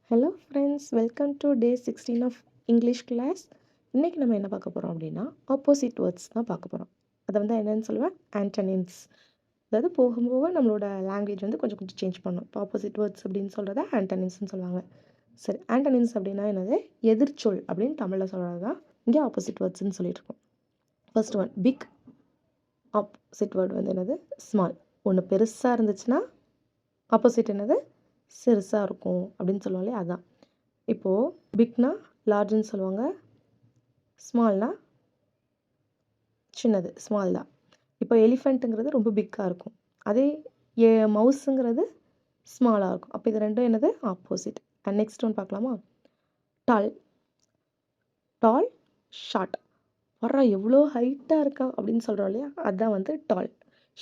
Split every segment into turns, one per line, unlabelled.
Hello friends, welcome to day 16 of English class. இன்றைக்கி நம்ம என்ன பார்க்க போகிறோம் அப்படின்னா ஆப்போசிட் வேர்ட்ஸ் தான் பார்க்க போகிறோம். அதை வந்து என்னென்னு சொல்லுவேன், ஆன்டனிம்ஸ். அதாவது போக போக நம்மளோட லாங்குவேஜ் வந்து கொஞ்சம் கொஞ்சம் சேஞ்ச் பண்ணணும். இப்போ ஆப்போசிட் வேர்ட்ஸ் அப்படின்னு சொல்கிறத ஆன்டனிம்ஸ்னு சொல்லுவாங்க. சரி, ஆன்டனிம்ஸ் அப்படின்னா என்னது? எதிர்ச்சொல் அப்படின்னு தமிழில் சொல்கிறது தான் இங்கே ஆப்போசிட் வேர்ட்ஸ்ன்னு சொல்லிட்டு இருக்கோம். First one big. Opposite word வந்து என்னது? ஸ்மால். ஒன்று பெருசாக இருந்துச்சுன்னா ஆப்போசிட் என்னது? சிறுசாக இருக்கும் அப்படின்னு சொல்லுவோம் இல்லையா, அதுதான். இப்போது பிக்னா லார்ஜ்னு சொல்லுவாங்க, ஸ்மால்னா சின்னது, ஸ்மால் தான். இப்போ எலிஃபெண்ட்டுங்கிறது ரொம்ப பிக்காக இருக்கும், அதே மவுஸுங்கிறது ஸ்மாலாக இருக்கும். அப்போ இது ரெண்டும் என்னது? ஆப்போசிட். அண்ட் நெக்ஸ்ட் ஒன் பார்க்கலாமா? டால். டால், ஷார்ட். வர்றா எவ்வளோ ஹைட்டாக இருக்கா அப்படின்னு சொல்கிறோம் இல்லையா, அதுதான் வந்து டால்.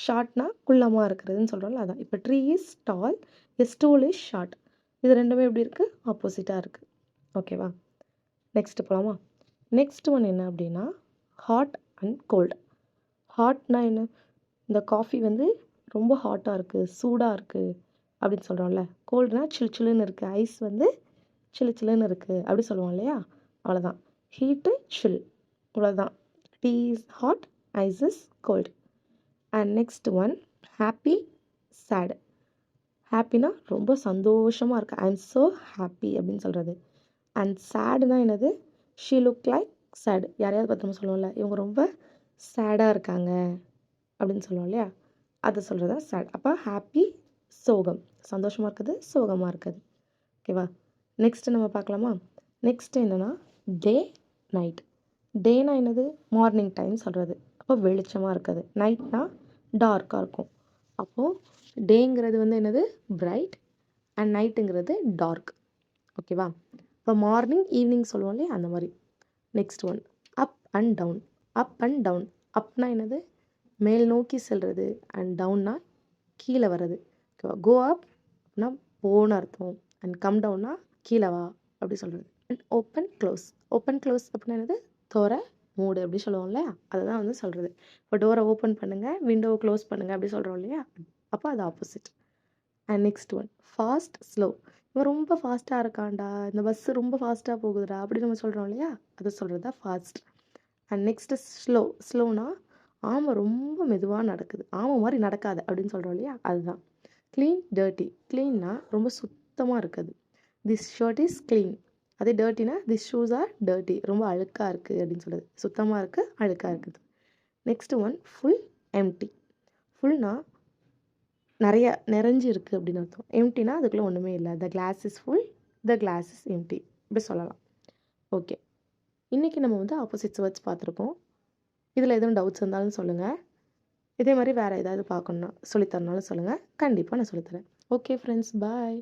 ஷார்ட்னா குள்ளமாக இருக்கிறதுன்னு சொல்கிறோம்ல, அதான். இப்போ tree is doll, a stool is short. இது ரெண்டுமே எப்படி இருக்குது? ஆப்போசிட்டாக இருக்குது. ஓகேவா? நெக்ஸ்ட் போகலாமா? நெக்ஸ்ட் ஒன் என்ன அப்படின்னா ஹாட் அண்ட் கோல்டு. ஹாட்னா என்ன? இந்த காஃபி வந்து ரொம்ப ஹாட்டாக இருக்குது, சூடாக இருக்குது அப்படின்னு சொல்கிறோம்ல. கோல்டுனா சில் சில்லுன்னு இருக்குது, ஐஸ் வந்து சில்லு சில்லுன்னு இருக்குது அப்படி சொல்லுவோம் இல்லையா, அவ்வளோதான். ஹீட்டு, சில், அவ்வளோதான். Tea is hot, ice is cold. And next one happy, sad. ஹாப்பினா ரொம்ப சந்தோஷமாக இருக்குது, ஐ எம் ஸோ ஹாப்பி அப்படின்னு சொல்கிறது. அண்ட் சேடுனா என்னது? She look like sad. யாரையாவது பார்த்து நம்ம சொல்லுவோம்ல, இவங்க ரொம்ப சேடாக இருக்காங்க அப்படின்னு சொல்லுவோம் இல்லையா, அதை சொல்கிறது தான் சேட். அப்போ ஹாப்பி, சோகம், சந்தோஷமாக இருக்குது, சோகமாக இருக்குது. ஓகேவா? நெக்ஸ்ட்டு நம்ம பார்க்கலாமா? நெக்ஸ்ட் என்னென்னா டே, நைட். டேனா என்னது? மார்னிங் டைம் சொல்கிறது, அப்போ வெளிச்சமாக இருக்குது. நைட்னா டார்க்காக இருக்கும். அப்போது டேங்கிறது வந்து என்னது? பிரைட், அண்ட் நைட்டுங்கிறது டார்க். ஓகேவா? இப்போ மார்னிங் ஈவினிங் சொல்லுவோம் இல்லையா, அந்த மாதிரி. Next one up and down. Up and down. அப்னா என்னது? மேல் நோக்கி செல்வது, அண்ட் டவுன்னா கீழே வர்றது. ஓகேவா? கோ அப் அப்படின்னா போன்னு அர்த்தம், அண்ட் கம் டவுன்னா கீழே வா அப்படி சொல்கிறது. And open close. Open close அப்படின்னா என்னது? தோற மூடு அப்படி சொல்லுவோம் இல்லையா, அதுதான் வந்து சொல்கிறது. இப்போ டோரை ஓப்பன் பண்ணுங்கள், விண்டோவை க்ளோஸ் பண்ணுங்கள் அப்படி சொல்கிறோம் இல்லையா, அப்போ அது opposite. And next one fast, slow. இவன் ரொம்ப ஃபாஸ்ட்டாக இருக்கான்டா, இந்த பஸ்ஸு ரொம்ப ஃபாஸ்ட்டாக போகுதுடா அப்படி நம்ம சொல்கிறோம் இல்லையா, அதை சொல்கிறது தான் ஃபாஸ்ட். And next slow. ஸ்லோனா ஆமை ரொம்ப மெதுவாக நடக்குது, ஆமை மாதிரி நடக்காது அப்படின்னு சொல்கிறோம் இல்லையா, அதுதான். Clean, dirty. க்ளீன்னா ரொம்ப சுத்தமாக இருக்குது, திஸ் ஷர்ட் இஸ் க்ளீன். அதே டர்ட்டினா திஸ் ஷூஸ் ஆர் டர்ட்டி, ரொம்ப அழுக்காக இருக்குது அப்படின்னு சொல்லுது. சுத்தமாக இருக்குது, அழுக்காக இருக்குது. Next one full, empty. ஃபுல்னா நிறைய நிறைஞ்சு இருக்குது அப்படின்னு அர்த்தம். எம்டினா அதுக்குள்ளே ஒன்றுமே இல்லை. The glass is full, the glass is empty இப்படி சொல்லலாம். ஓகே, இன்றைக்கி நம்ம வந்து ஆப்போசிட்ஸ் வேர்ட்ஸ் பார்த்துருக்கோம். இதில் எதுவும் டவுட்ஸ் இருந்தாலும் சொல்லுங்கள். இதே மாதிரி வேறு ஏதாவது பார்க்கணுன்னா சொல்லித்தரனாலும் சொல்லுங்கள், கண்டிப்பாக நான் சொல்லித்தரேன். ஓகே ஃப்ரெண்ட்ஸ், பாய்.